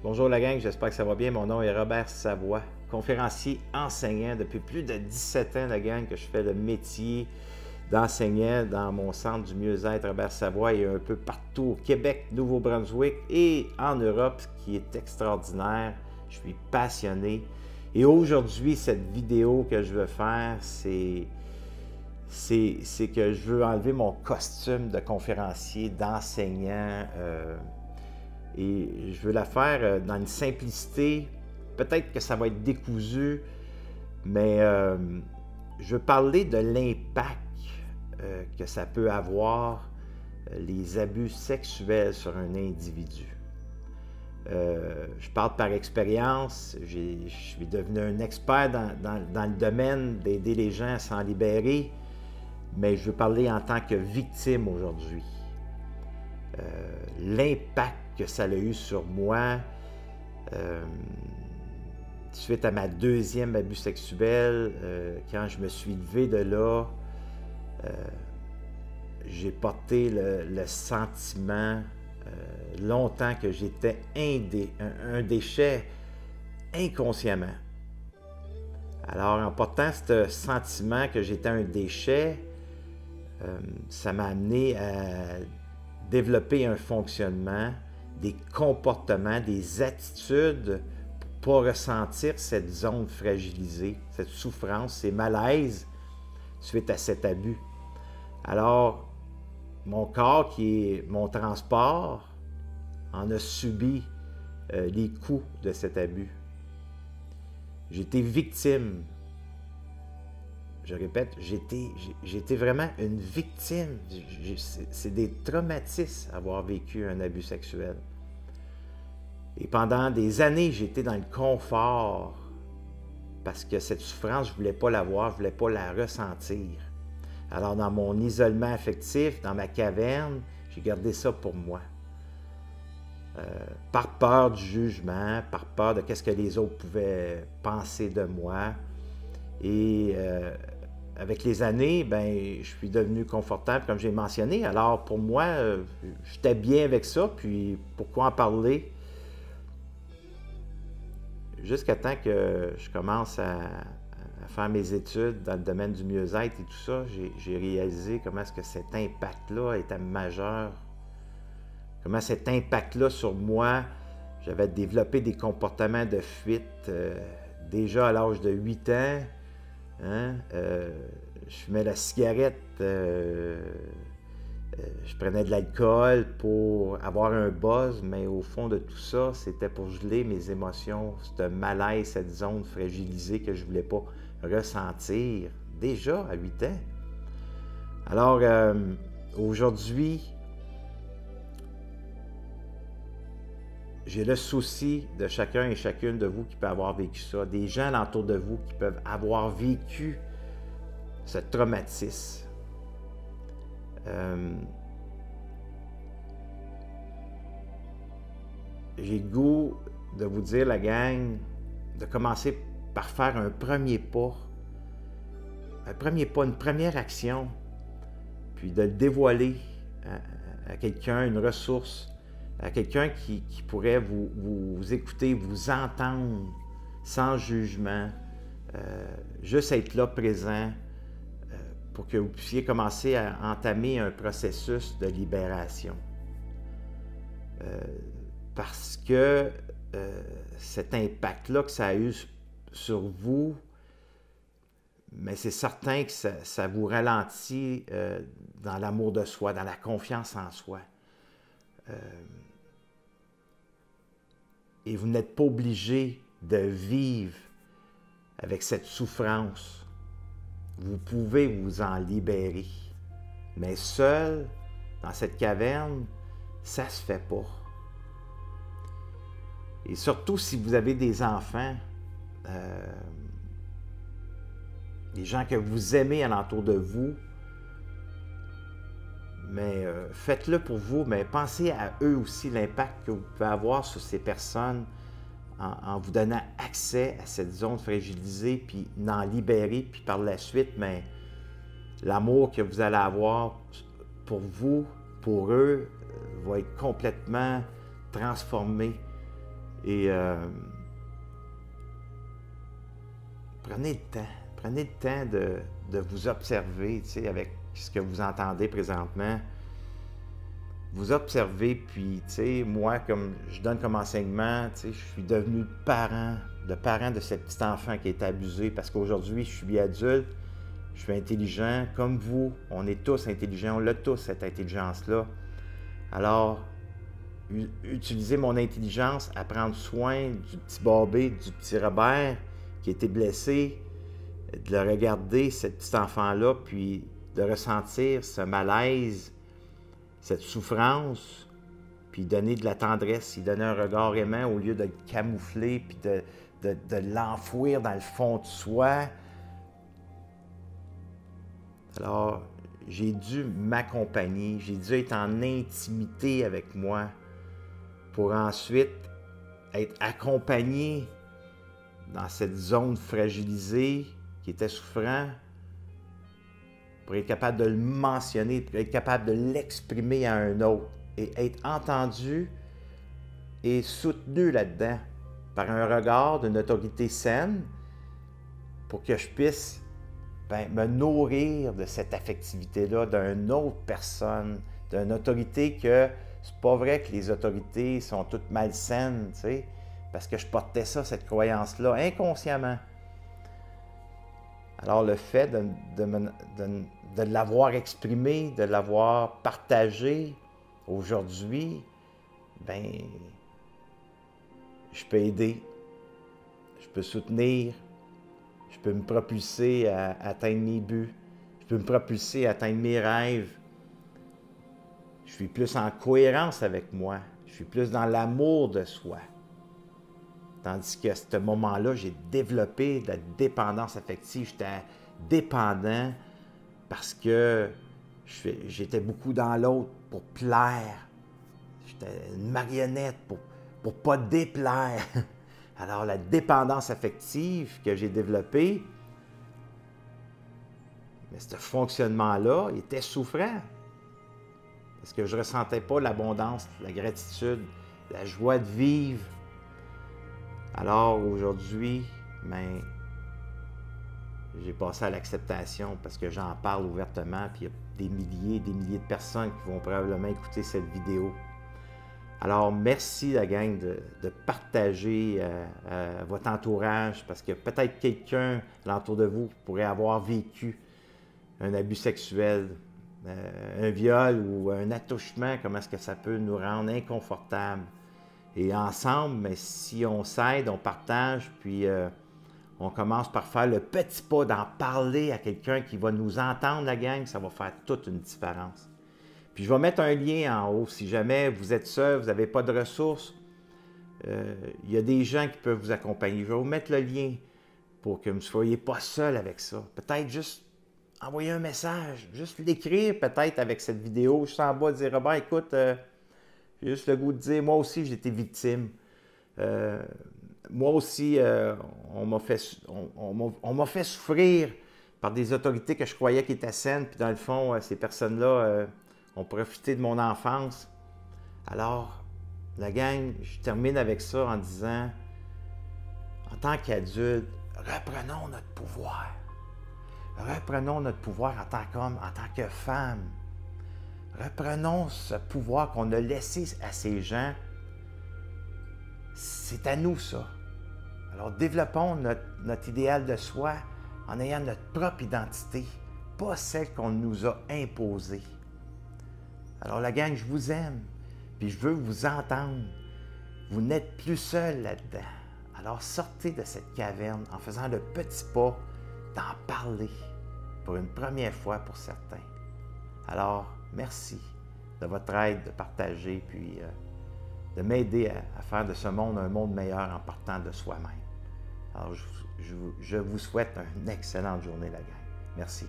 Bonjour la gang, j'espère que ça va bien. Mon nom est Robert Savoie, conférencier enseignant depuis plus de 17 ans, la gang, que je fais le métier d'enseignant dans mon centre du mieux-être Robert Savoie et un peu partout au Québec, Nouveau-Brunswick et en Europe, ce qui est extraordinaire. Je suis passionné. Et aujourd'hui, cette vidéo que je veux faire, c'est que je veux enlever mon costume de conférencier, d'enseignant. Et je veux la faire dans une simplicité. Peut-être que ça va être décousu, mais je veux parler de l'impact que ça peut avoir, les abus sexuels sur un individu. Je parle par expérience. Je suis devenu un expert dans le domaine d'aider les gens à s'en libérer, mais je veux parler en tant que victime aujourd'hui. L'impact que ça a eu sur moi suite à ma deuxième abus sexuel, quand je me suis levé de là, j'ai porté le sentiment longtemps que j'étais un déchet inconsciemment. Alors, en portant ce sentiment que j'étais un déchet, ça m'a amené à développer un fonctionnement, des comportements, des attitudes pour pas ressentir cette zone fragilisée, cette souffrance, ces malaises suite à cet abus. Alors, mon corps, qui est mon transport, en a subi les coups de cet abus. J'ai été victime. Je répète, j'étais vraiment une victime. C'est des traumatismes avoir vécu un abus sexuel. Et pendant des années, j'étais dans le confort parce que cette souffrance, je ne voulais pas la voir, je ne voulais pas la ressentir. Alors, dans mon isolement affectif, dans ma caverne, j'ai gardé ça pour moi. Par peur du jugement, par peur de ce que les autres pouvaient penser de moi. Et avec les années, je suis devenu confortable, comme j'ai mentionné. Alors, pour moi, j'étais bien avec ça. Puis, pourquoi en parler? Jusqu'à temps que je commence à faire mes études dans le domaine du mieux-être et tout ça, j'ai réalisé comment est-ce que cet impact-là était majeur. Comment cet impact-là sur moi, j'avais développé des comportements de fuite déjà à l'âge de 8 ans. Hein? Je fumais la cigarette, je prenais de l'alcool pour avoir un buzz, mais au fond de tout ça, c'était pour geler mes émotions, ce malaise, cette zone fragilisée que je ne voulais pas ressentir, déjà à 8 ans. Alors, aujourd'hui, j'ai le souci de chacun et chacune de vous qui peut avoir vécu ça, des gens alentour de vous qui peuvent avoir vécu ce traumatisme. J'ai le goût de vous dire, la gang, de commencer par faire un premier pas, une première action, puis de le dévoiler à quelqu'un, une ressource, à quelqu'un qui pourrait vous écouter, vous entendre sans jugement, juste être là présent pour que vous puissiez commencer à entamer un processus de libération. Parce que cet impact-là que ça a eu sur vous, mais c'est certain que ça vous ralentit dans l'amour de soi, dans la confiance en soi. Et vous n'êtes pas obligé de vivre avec cette souffrance. Vous pouvez vous en libérer. Mais seul, dans cette caverne, ça ne se fait pas. Et surtout si vous avez des enfants, des gens que vous aimez alentour de vous, mais faites-le pour vous, mais pensez à eux aussi, l'impact que vous pouvez avoir sur ces personnes en vous donnant accès à cette zone fragilisée, puis d'en libérer, puis par la suite, mais l'amour que vous allez avoir pour vous, pour eux, va être complètement transformé Et prenez le temps de vous observer, tu sais, avec ce que vous entendez présentement. Vous observez, puis, tu sais, moi, comme je donne comme enseignement, tu sais, je suis devenu le parent de ce petit enfant qui est abusé, parce qu'aujourd'hui, je suis adulte, je suis intelligent, comme vous, on est tous intelligents, on a tous cette intelligence-là. Alors, utilisez mon intelligence à prendre soin du petit Bobby, du petit Robert qui a été blessé, de le regarder, ce petit enfant-là, puis de ressentir ce malaise, cette souffrance, puis donner de la tendresse, y donner un regard aimant au lieu de le camoufler, puis de l'enfouir dans le fond de soi. Alors, j'ai dû m'accompagner, j'ai dû être en intimité avec moi pour ensuite être accompagné dans cette zone fragilisée qui était souffrant, pour être capable de le mentionner, pour être capable de l'exprimer à un autre et être entendu et soutenu là-dedans par un regard d'une autorité saine pour que je puisse me nourrir de cette affectivité-là d'une autre personne, d'une autorité que c'est pas vrai que les autorités sont toutes malsaines, tu sais, parce que je portais ça, cette croyance-là, inconsciemment. Alors, le fait de l'avoir exprimé, de l'avoir partagé aujourd'hui, bien, je peux aider, je peux soutenir, je peux me propulser à atteindre mes buts, je peux me propulser à atteindre mes rêves. Je suis plus en cohérence avec moi, je suis plus dans l'amour de soi. Tandis qu'à ce moment-là, j'ai développé de la dépendance affective. J'étais dépendant parce que j'étais beaucoup dans l'autre pour plaire. J'étais une marionnette pour ne pas déplaire. Alors, la dépendance affective que j'ai développée, mais ce fonctionnement-là, il était souffrant. Parce que je ne ressentais pas l'abondance, la gratitude, la joie de vivre. Alors aujourd'hui, j'ai passé à l'acceptation parce que j'en parle ouvertement, puis il y a des milliers de personnes qui vont probablement écouter cette vidéo. Alors merci la gang de partager votre entourage parce que peut-être quelqu'un l'entour de vous pourrait avoir vécu un abus sexuel, un viol ou un attouchement, comment est-ce que ça peut nous rendre inconfortables. Et ensemble, mais si on s'aide, on partage, puis on commence par faire le petit pas d'en parler à quelqu'un qui va nous entendre, la gang, ça va faire toute une différence. Puis je vais mettre un lien en haut. Si jamais vous êtes seul, vous n'avez pas de ressources, il y a des gens qui peuvent vous accompagner. Je vais vous mettre le lien pour que vous ne soyez pas seul avec ça. Peut-être juste envoyer un message, juste l'écrire peut-être avec cette vidéo, juste en bas, dire « Robert, écoute, j'ai juste le goût de dire, moi aussi, j'ai été victime. Moi aussi, on m'a fait souffrir par des autorités que je croyais qui étaient saines, puis dans le fond, ces personnes-là ont profité de mon enfance. » Alors, la gang, je termine avec ça en disant, en tant qu'adulte, reprenons notre pouvoir. Reprenons notre pouvoir en tant qu'homme, en tant que femme. Reprenons ce pouvoir qu'on a laissé à ces gens. C'est à nous, ça. Alors, développons notre idéal de soi en ayant notre propre identité, pas celle qu'on nous a imposée. Alors, la gang, je vous aime, puis je veux vous entendre. Vous n'êtes plus seul là-dedans. Alors, sortez de cette caverne en faisant le petit pas d'en parler pour une première fois pour certains. Alors, merci de votre aide, de partager, puis de m'aider à faire de ce monde un monde meilleur en partant de soi-même. Alors, je vous souhaite une excellente journée, la gang. Merci.